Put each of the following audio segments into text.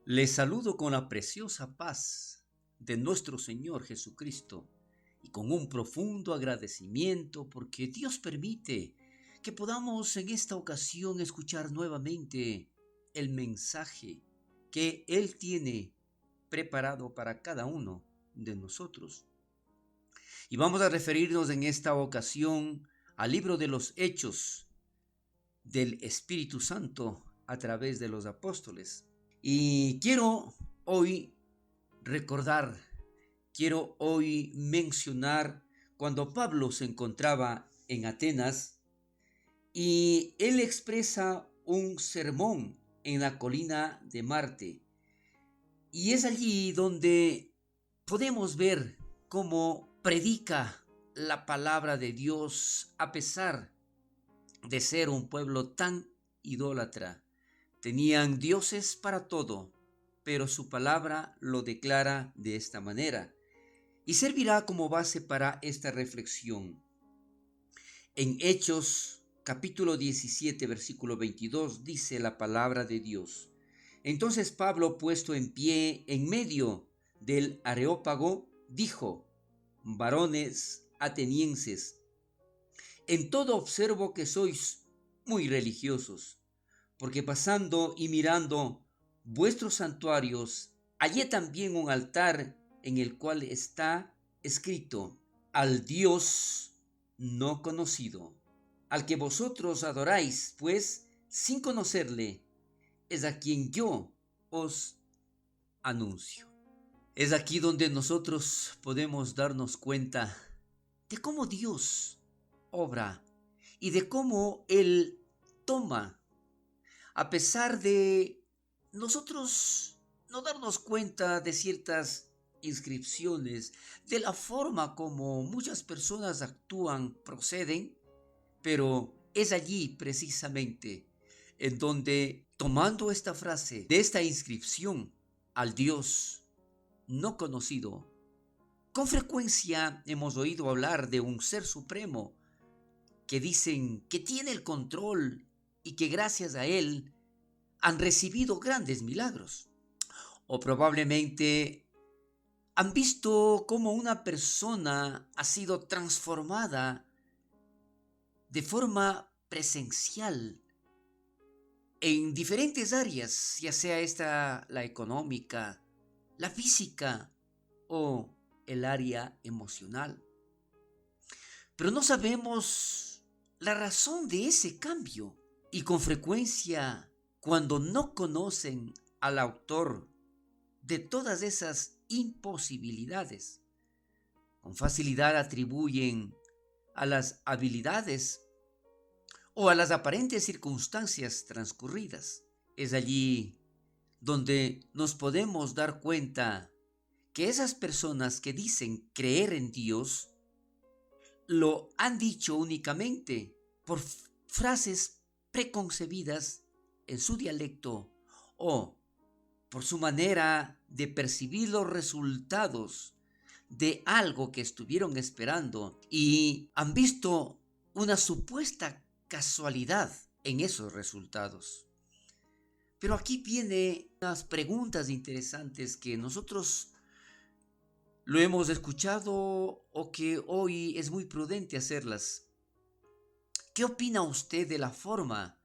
Les saludo con la preciosa paz de nuestro Señor Jesucristo y con un profundo agradecimiento porque Dios permite que podamos en esta ocasión escuchar nuevamente el mensaje que Él tiene preparado para cada uno de nosotros. Y vamos a referirnos en esta ocasión al libro de los Hechos del Espíritu Santo a través de los apóstoles. Y hoy recordar, quiero hoy mencionar cuando Pablo se encontraba en Atenas y él expresa un sermón en la colina de Marte. Y es allí donde podemos ver cómo predica la palabra de Dios a pesar de ser un pueblo tan idólatra. Tenían dioses para todo, pero su palabra lo declara de esta manera y servirá como base para esta reflexión. En Hechos capítulo 17 versículo 22 dice la palabra de Dios: Entonces Pablo, puesto en pie en medio del Areópago, dijo: Varones atenienses, en todo observo que sois muy religiosos, porque pasando y mirando vuestros santuarios, hallé también un altar en el cual está escrito: al Dios no conocido, al que vosotros adoráis, pues sin conocerle, es a quien yo os anuncio. Es aquí donde nosotros podemos darnos cuenta de cómo Dios obra y de cómo Él toma, a pesar de nosotros no darnos cuenta de ciertas inscripciones, de la forma como muchas personas actúan, proceden, pero es allí precisamente en donde, tomando esta frase de esta inscripción, al Dios no conocido, con frecuencia hemos oído hablar de un ser supremo que dicen que tiene el control y que gracias a él han recibido grandes milagros. O probablemente han visto cómo una persona ha sido transformada de forma presencial en diferentes áreas, ya sea esta la económica, la física o el área emocional. Pero no sabemos la razón de ese cambio y con frecuencia, cuando no conocen al autor de todas esas imposibilidades, con facilidad atribuyen a las habilidades o a las aparentes circunstancias transcurridas. Es allí donde nos podemos dar cuenta que esas personas que dicen creer en Dios lo han dicho únicamente por frases preconcebidas en su dialecto o por su manera de percibir los resultados de algo que estuvieron esperando y han visto una supuesta casualidad en esos resultados. Pero aquí vienen unas preguntas interesantes que nosotros lo hemos escuchado o que hoy es muy prudente hacerlas. ¿Qué opina usted de la forma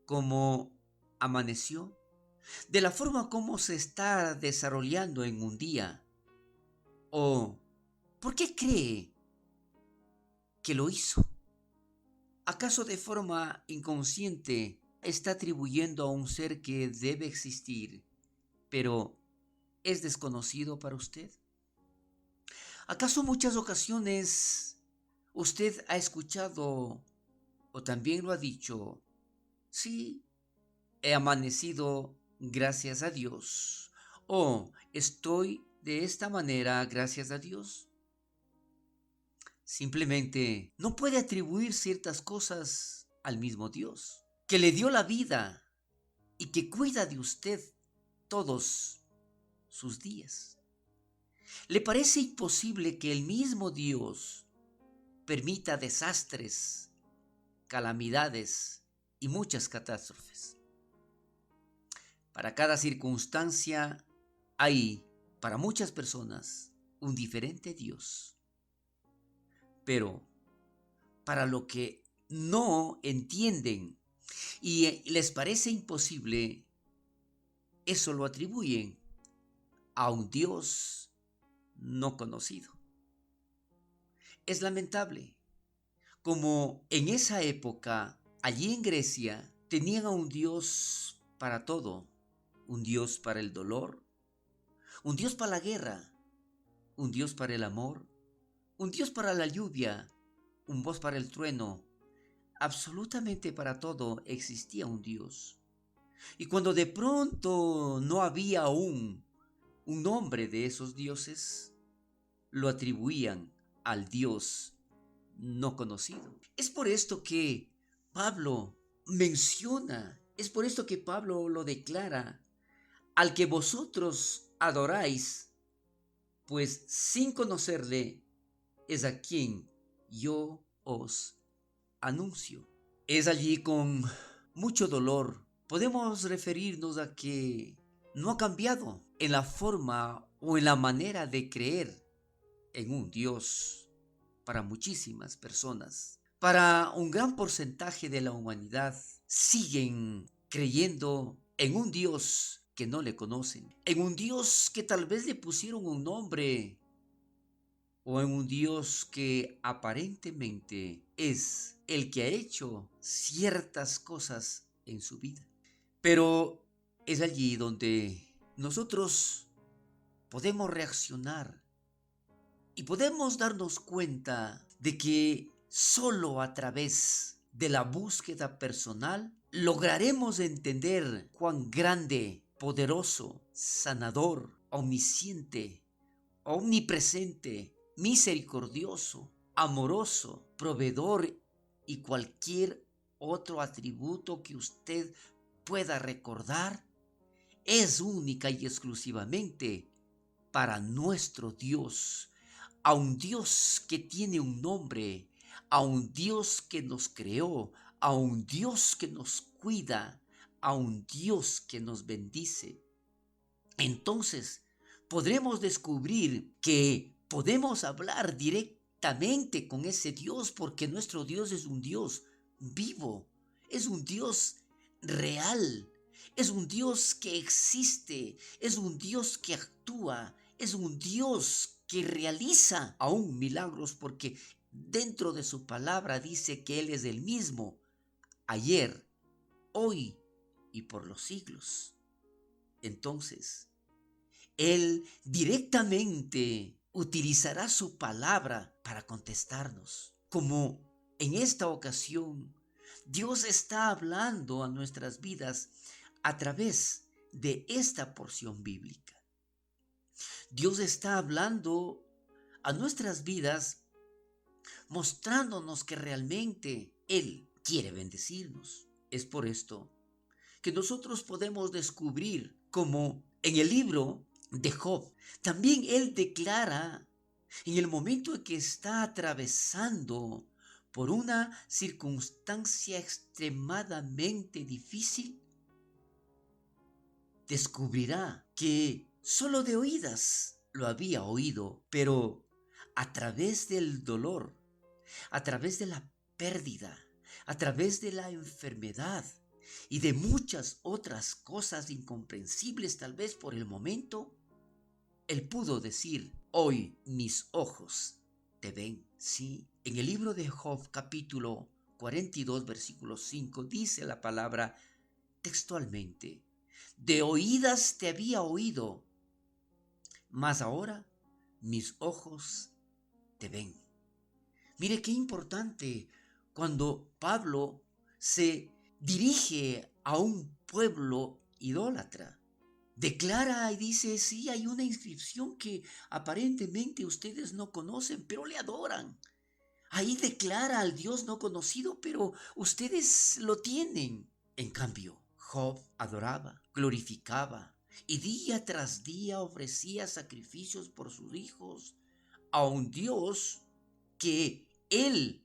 como amaneció? ¿De la forma como se está desarrollando en un día? ¿O por qué cree que lo hizo? ¿Acaso de forma inconsciente está atribuyendo a un ser que debe existir, pero es desconocido para usted? ¿Acaso muchas ocasiones usted ha escuchado o también lo ha dicho: sí, he amanecido gracias a Dios, o estoy de esta manera gracias a Dios? Simplemente no puede atribuir ciertas cosas al mismo Dios, que le dio la vida y que cuida de usted todos sus días. ¿Le parece imposible que el mismo Dios permita desastres, calamidades y muchas catástrofes? Para cada circunstancia hay, para muchas personas, un diferente Dios. Pero para lo que no entienden y les parece imposible, eso lo atribuyen a un Dios no conocido. Es lamentable, como en esa época, allí en Grecia, tenían a un Dios para todo, un Dios para el dolor, un Dios para la guerra, un Dios para el amor, un Dios para la lluvia, un Dios para el trueno. Absolutamente para todo existía un Dios. Y cuando de pronto no había aún un nombre de esos dioses, lo atribuían al Dios no conocido. Es por esto que Pablo menciona, es por esto que Pablo lo declara, al que vosotros adoráis, pues sin conocerle es a quien yo os anuncio. Es allí con mucho dolor. Podemos referirnos a que no ha cambiado en la forma o en la manera de creer en un Dios para muchísimas personas. Para un gran porcentaje de la humanidad siguen creyendo en un Dios que no le conocen, en un Dios que tal vez le pusieron un nombre o en un Dios que aparentemente es el que ha hecho ciertas cosas en su vida. Pero es allí donde nosotros podemos reaccionar y podemos darnos cuenta de que solo a través de la búsqueda personal lograremos entender cuán grande, poderoso, sanador, omnisciente, omnipresente, misericordioso, amoroso, proveedor y cualquier otro atributo que usted pueda recordar es única y exclusivamente para nuestro Dios, a un Dios que tiene un nombre, a un Dios que nos creó, a un Dios que nos cuida, a un Dios que nos bendice. Entonces, podremos descubrir que podemos hablar directamente con ese Dios porque nuestro Dios es un Dios vivo, es un Dios real, es un Dios que existe, es un Dios que actúa, es un Dios que realiza aún milagros porque dentro de su palabra dice que Él es el mismo ayer, hoy y por los siglos. Entonces, Él directamente utilizará su palabra para contestarnos. Como en esta ocasión, Dios está hablando a nuestras vidas a través de esta porción bíblica. Dios está hablando a nuestras vidas mostrándonos que realmente Él quiere bendecirnos. Es por esto que nosotros podemos descubrir como en el libro de Job, también él declara en el momento en que está atravesando por una circunstancia extremadamente difícil, descubrirá que solo de oídas lo había oído, pero a través del dolor, a través de la pérdida, a través de la enfermedad y de muchas otras cosas incomprensibles tal vez por el momento, él pudo decir, hoy mis ojos te ven. Sí, en el libro de Job capítulo 42 versículo 5 dice la palabra textualmente, de oídas te había oído, mas ahora mis ojos te ven. Mire qué importante cuando Pablo se dirige a un pueblo idólatra. Declara y dice, sí, hay una inscripción que aparentemente ustedes no conocen, pero le adoran. Ahí declara al Dios no conocido, pero ustedes lo tienen. En cambio, Job adoraba, glorificaba y día tras día ofrecía sacrificios por sus hijos a un Dios que él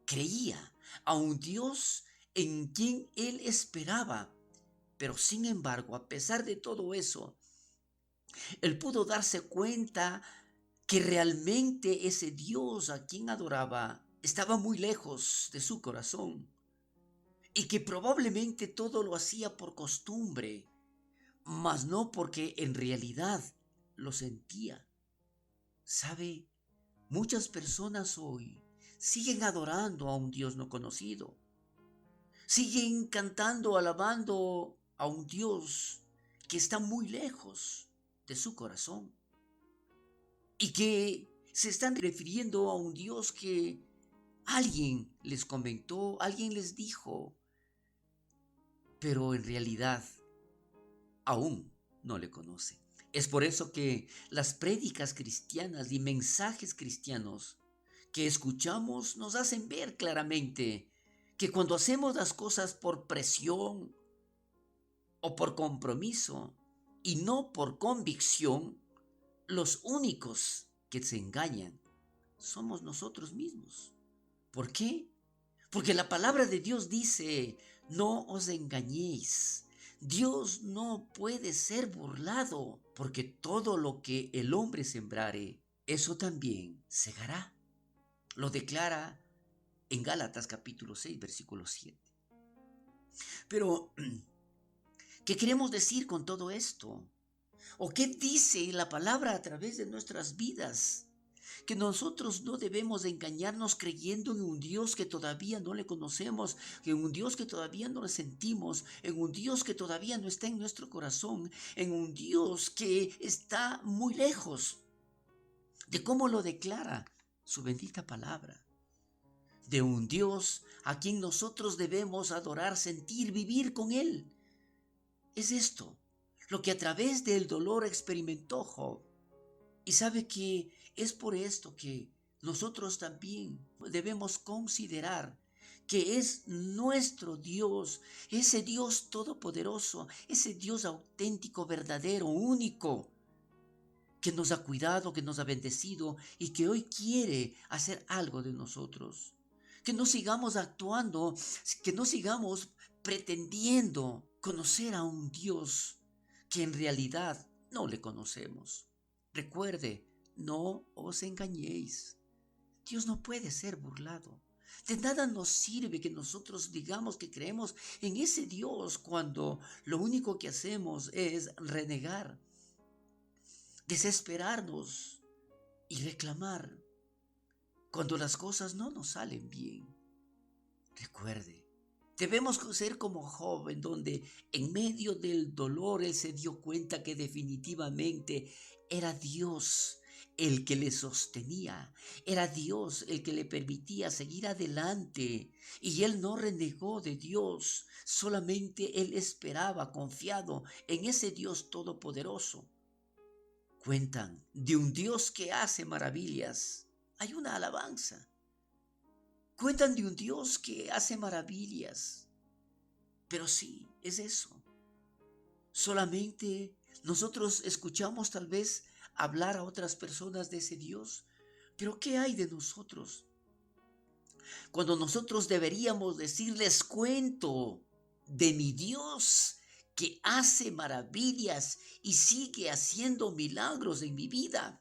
creía, a un Dios en quien él esperaba Pero sin embargo, a pesar de todo eso, él pudo darse cuenta que realmente ese Dios a quien adoraba estaba muy lejos de su corazón y que probablemente todo lo hacía por costumbre, mas no porque en realidad lo sentía. ¿Sabe? Muchas personas hoy siguen adorando a un Dios no conocido, siguen cantando, alabando a un Dios que está muy lejos de su corazón y que se están refiriendo a un Dios que alguien les comentó, alguien les dijo, pero en realidad aún no le conoce. Es por eso que las prédicas cristianas y mensajes cristianos que escuchamos nos hacen ver claramente que cuando hacemos las cosas por presión o por compromiso y no por convicción, los únicos que se engañan somos nosotros mismos. ¿Por qué? Porque la palabra de Dios dice, no os engañéis. Dios no puede ser burlado, porque todo lo que el hombre sembrare, eso también segará. Lo declara en Gálatas capítulo 6, versículo 7. Pero, ¿qué queremos decir con todo esto? ¿O qué dice la palabra a través de nuestras vidas? Que nosotros no debemos de engañarnos creyendo en un Dios que todavía no le conocemos, en un Dios que todavía no le sentimos, en un Dios que todavía no está en nuestro corazón, en un Dios que está muy lejos de cómo lo declara su bendita palabra, de un Dios a quien nosotros debemos adorar, sentir, vivir con Él. Es esto lo que a través del dolor experimentó Job. Y sabe que es por esto que nosotros también debemos considerar que es nuestro Dios, ese Dios todopoderoso, ese Dios auténtico, verdadero, único, que nos ha cuidado, que nos ha bendecido y que hoy quiere hacer algo de nosotros. Que no sigamos actuando, que no sigamos pretendiendo conocer a un Dios que en realidad no le conocemos. Recuerde, no os engañéis. Dios no puede ser burlado. De nada nos sirve que nosotros digamos que creemos en ese Dios cuando lo único que hacemos es renegar, desesperarnos y reclamar cuando las cosas no nos salen bien. Recuerde, debemos ser como Job, en donde en medio del dolor él se dio cuenta que definitivamente era Dios el que le sostenía, era Dios el que le permitía seguir adelante. Y él no renegó de Dios, solamente él esperaba confiado en ese Dios todopoderoso. Cuentan de un Dios que hace maravillas. Hay una alabanza. Cuentan de un Dios que hace maravillas. Pero sí, es eso. Solamente nosotros escuchamos tal vez hablar a otras personas de ese Dios. Pero ¿qué hay de nosotros? Cuando nosotros deberíamos decirles cuento de mi Dios que hace maravillas y sigue haciendo milagros en mi vida.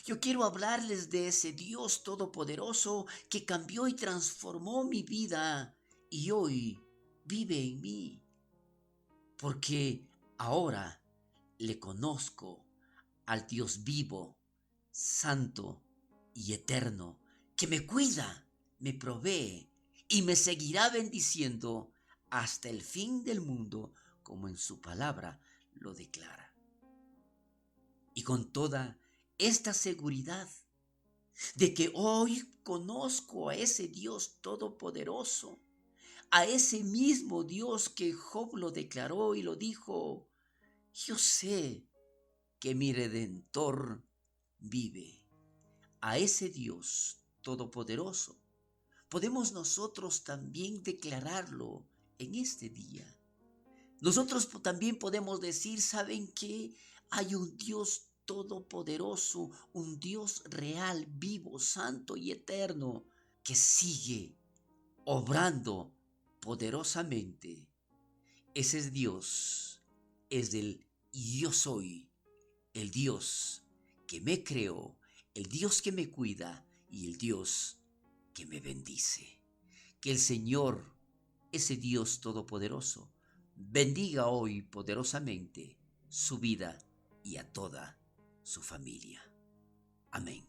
Yo quiero hablarles de ese Dios todopoderoso que cambió y transformó mi vida y hoy vive en mí, porque ahora le conozco al Dios vivo, santo y eterno, que me cuida, me provee y me seguirá bendiciendo hasta el fin del mundo, como en su palabra lo declara. Y con toda esta seguridad de que hoy conozco a ese Dios todopoderoso, a ese mismo Dios que Job lo declaró y lo dijo, yo sé que mi Redentor vive. A ese Dios todopoderoso podemos nosotros también declararlo en este día. Nosotros también podemos decir, ¿saben qué? Hay un Dios todopoderoso, un Dios real, vivo, santo y eterno, que sigue obrando poderosamente Ese es Dios, es del yo soy, el Dios que me creó, el Dios que me cuida y el Dios que me bendice. Que el Señor, ese Dios todopoderoso, bendiga hoy poderosamente su vida y a toda su familia. Amén.